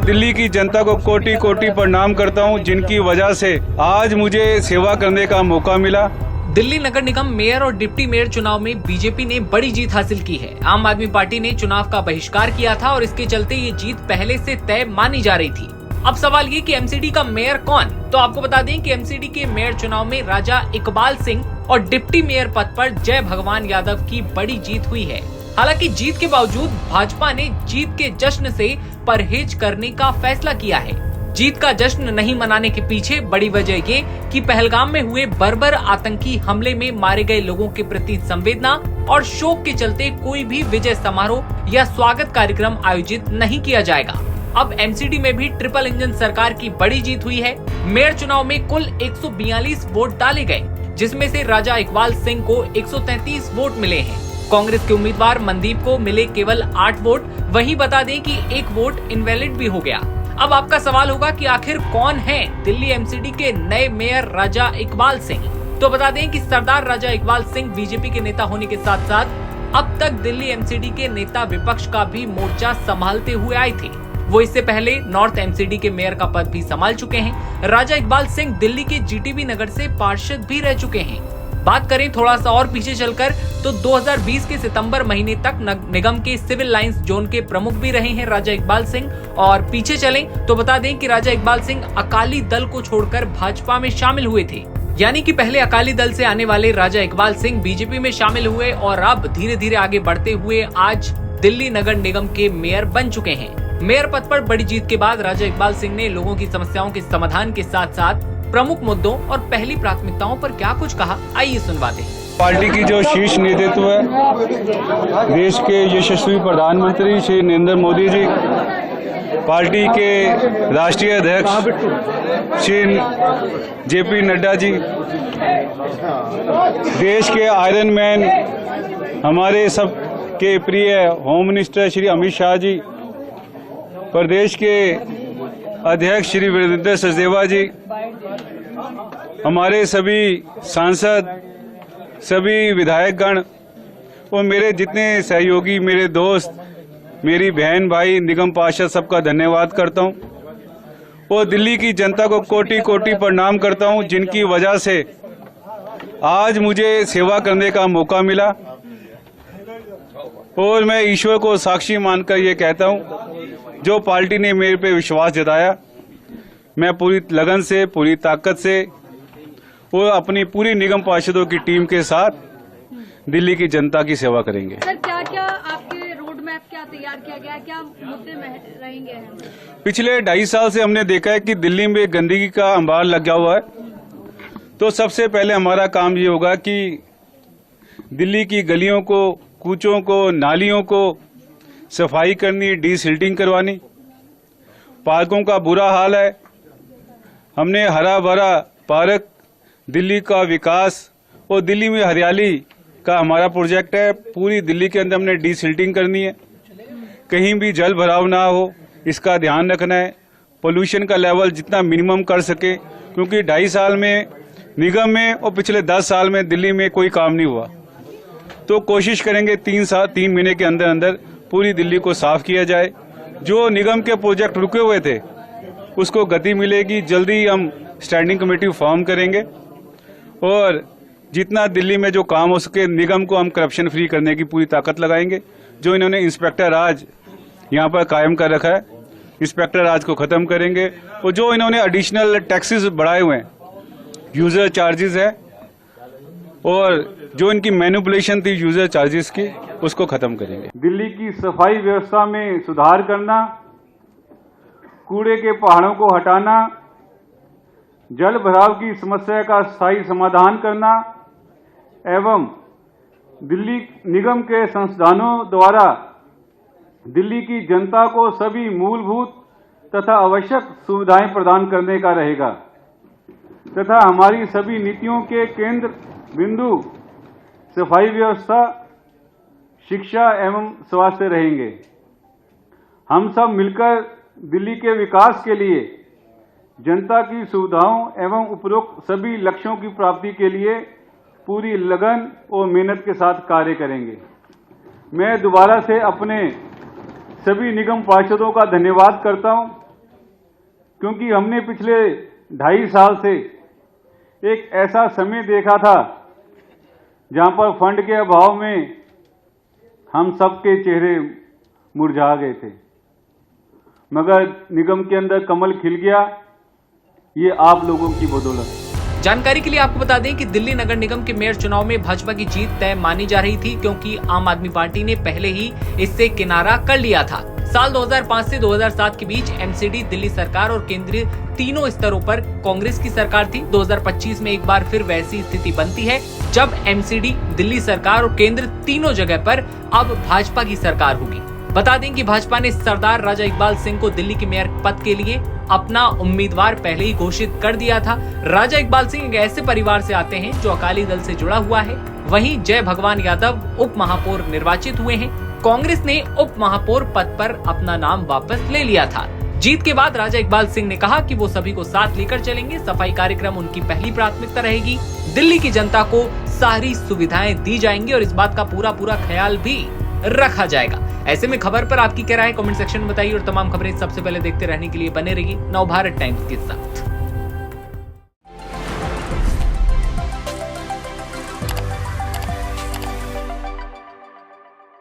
दिल्ली की जनता को कोटि कोटि प्रणाम करता हूं, जिनकी वजह से आज मुझे सेवा करने का मौका मिला। दिल्ली नगर निगम मेयर और डिप्टी मेयर चुनाव में बीजेपी ने बड़ी जीत हासिल की है। आम आदमी पार्टी ने चुनाव का बहिष्कार किया था और इसके चलते ये जीत पहले से तय मानी जा रही थी। अब सवाल ये कि एमसीडी का मेयर कौन? तो आपको बता दें कि एमसीडी के मेयर चुनाव में राजा इकबाल सिंह और डिप्टी मेयर पद पर जय भगवान यादव की बड़ी जीत हुई है। हालांकि जीत के बावजूद भाजपा ने जीत के जश्न से परहेज करने का फैसला किया है। जीत का जश्न नहीं मनाने के पीछे बड़ी वजह ये कि पहलगाम में हुए बर्बर आतंकी हमले में मारे गए लोगों के प्रति संवेदना और शोक के चलते कोई भी विजय समारोह या स्वागत कार्यक्रम आयोजित नहीं किया जाएगा। अब एमसीडी में भी ट्रिपल इंजन सरकार की बड़ी जीत हुई है। मेयर चुनाव में कुल 142 वोट डाले गए, जिसमें से राजा इकबाल सिंह को 133 वोट मिले हैं। कांग्रेस के उम्मीदवार मनदीप को मिले केवल 8 वोट। वहीं बता दें कि 1 वोट इनवैलिड भी हो गया। अब आपका सवाल होगा कि आखिर कौन है दिल्ली एमसीडी के नए मेयर राजा इकबाल सिंह? तो बता दें कि सरदार राजा इकबाल सिंह बीजेपी के नेता होने के साथ साथ अब तक दिल्ली एमसीडी के नेता विपक्ष का भी मोर्चा संभालते हुए आए थे। वो इससे पहले नॉर्थ एमसीडी के मेयर का पद भी संभाल चुके हैं। राजा इकबाल सिंह दिल्ली के जीटीबी नगर से पार्षद भी रह चुके हैं। बात करें थोड़ा सा और पीछे चलकर तो 2020 के सितंबर महीने तक निगम के सिविल लाइंस जोन के प्रमुख भी रहे हैं राजा इकबाल सिंह। और पीछे चलें तो बता दें कि राजा इकबाल सिंह अकाली दल को छोड़कर भाजपा में शामिल हुए थे। यानी कि पहले अकाली दल से आने वाले राजा इकबाल सिंह बीजेपी में शामिल हुए और अब धीरे धीरे आगे बढ़ते हुए आज दिल्ली नगर निगम के मेयर बन चुके हैं। मेयर पद पर बड़ी जीत के बाद राजा इकबाल सिंह ने लोगों की समस्याओं के समाधान के साथ साथ प्रमुख मुद्दों और पहली प्राथमिकताओं पर क्या कुछ कहा, आइए सुनवाते हैं। पार्टी की जो शीर्ष नेतृत्व है, देश के यशस्वी प्रधानमंत्री श्री नरेंद्र मोदी जी, पार्टी के राष्ट्रीय अध्यक्ष श्री जेपी नड्डा जी, देश के आयरन मैन हमारे सब के प्रिय होम मिनिस्टर श्री अमित शाह जी, प्रदेश के अध्यक्ष श्री वीरेंद्र सचदेवा जी, हमारे सभी सांसद, सभी विधायकगण और मेरे जितने सहयोगी, मेरे दोस्त, मेरी बहन भाई, निगम पार्षद, सबका धन्यवाद करता हूं। और दिल्ली की जनता को कोटि कोटि प्रणाम करता हूं, जिनकी वजह से आज मुझे सेवा करने का मौका मिला। और मैं ईश्वर को साक्षी मानकर ये कहता हूं, जो पार्टी ने मेरे पे विश्वास जताया, मैं पूरी लगन से, पूरी ताकत से और अपनी पूरी निगम पार्षदों की टीम के साथ दिल्ली की जनता की सेवा करेंगे। सर, क्या क्या आपके रोड मैप क्या तैयार किया गया, क्या मुद्दे में रहेंगे? पिछले 2.5 साल से हमने देखा है कि दिल्ली में गंदगी का अंबार लगा हुआ है। तो सबसे पहले हमारा काम ये होगा कि दिल्ली की गलियों को, कूचों को, नालियों को सफाई करनी, डीसिल्टिंग करवानी। पार्कों का बुरा हाल है, हमने हरा भरा पार्क, दिल्ली का विकास और दिल्ली में हरियाली का हमारा प्रोजेक्ट है। पूरी दिल्ली के अंदर हमने डीसिल्टिंग करनी है, कहीं भी जल भराव ना हो, इसका ध्यान रखना है। पोल्यूशन का लेवल जितना मिनिमम कर सके, क्योंकि 2.5 साल में निगम में और पिछले 10 साल में दिल्ली में कोई काम नहीं हुआ। तो कोशिश करेंगे 3 महीने के अंदर अंदर पूरी दिल्ली को साफ किया जाए। जो निगम के प्रोजेक्ट रुके हुए थे उसको गति मिलेगी। जल्दी हम स्टैंडिंग कमेटी फॉर्म करेंगे और जितना दिल्ली में जो काम हो सके निगम को हम करप्शन फ्री करने की पूरी ताकत लगाएंगे। जो इन्होंने इंस्पेक्टर राज यहाँ पर कायम कर रखा है, इंस्पेक्टर राज को खत्म करेंगे। और जो इन्होंने एडिशनल टैक्सेस बढ़ाए हुए हैं, यूजर चार्जेस है, और जो इनकी मैनिपुलेशन थी यूजर चार्जेस की, उसको खत्म करेंगे। दिल्ली की सफाई व्यवस्था में सुधार करना, कूड़े के पहाड़ों को हटाना, जल भराव की समस्या का स्थायी समाधान करना एवं दिल्ली निगम के संस्थानों द्वारा दिल्ली की जनता को सभी मूलभूत तथा आवश्यक सुविधाएं प्रदान करने का रहेगा तथा हमारी सभी नीतियों के केंद्र बिंदु सफाई व्यवस्था, शिक्षा एवं स्वास्थ्य रहेंगे। हम सब मिलकर दिल्ली के विकास के लिए, जनता की सुविधाओं एवं उपरोक्त सभी लक्ष्यों की प्राप्ति के लिए पूरी लगन और मेहनत के साथ कार्य करेंगे। मैं दोबारा से अपने सभी निगम पार्षदों का धन्यवाद करता हूं क्योंकि हमने पिछले 2.5 साल से एक ऐसा समय देखा था जहां पर फंड के अभाव में हम सबके चेहरे मुरझा गए थे, मगर निगम के अंदर कमल खिल गया, ये आप लोगों की बदौलत। जानकारी के लिए आपको बता दें कि दिल्ली नगर निगम के मेयर चुनाव में भाजपा की जीत तय मानी जा रही थी, क्योंकि आम आदमी पार्टी ने पहले ही इससे किनारा कर लिया था। साल 2005 से 2007 के बीच एमसीडी, दिल्ली सरकार और केंद्रीय तीनों स्तरों पर कांग्रेस की सरकार थी। 2025 में एक बार फिर वैसी स्थिति बनती है जब एमसीडी, दिल्ली सरकार और केंद्र तीनों जगह पर अब भाजपा की सरकार होगी। बता दें कि भाजपा ने सरदार राजा इकबाल सिंह को दिल्ली के मेयर पद के लिए अपना उम्मीदवार पहले ही घोषित कर दिया था। राजा इकबाल सिंह एक ऐसे परिवार से आते हैं जो अकाली दल से जुड़ा हुआ है। वहीं जय भगवान यादव उप महापौर निर्वाचित हुए हैं। कांग्रेस ने उप महापौर पद पर अपना नाम वापस ले लिया था। जीत के बाद राजा इकबाल सिंह ने कहा कि वो सभी को साथ लेकर चलेंगे। सफाई कार्यक्रम उनकी पहली प्राथमिकता रहेगी। दिल्ली की जनता को सारी सुविधाएं दी जाएंगी और इस बात का पूरा ख्याल भी रखा जाएगा। ऐसे में खबर पर आपकी क्या राय है, कमेंट सेक्शन में बताइए और तमाम खबरें सबसे पहले देखते रहने के लिए बने रहिए नवभारत टाइम्स के साथ।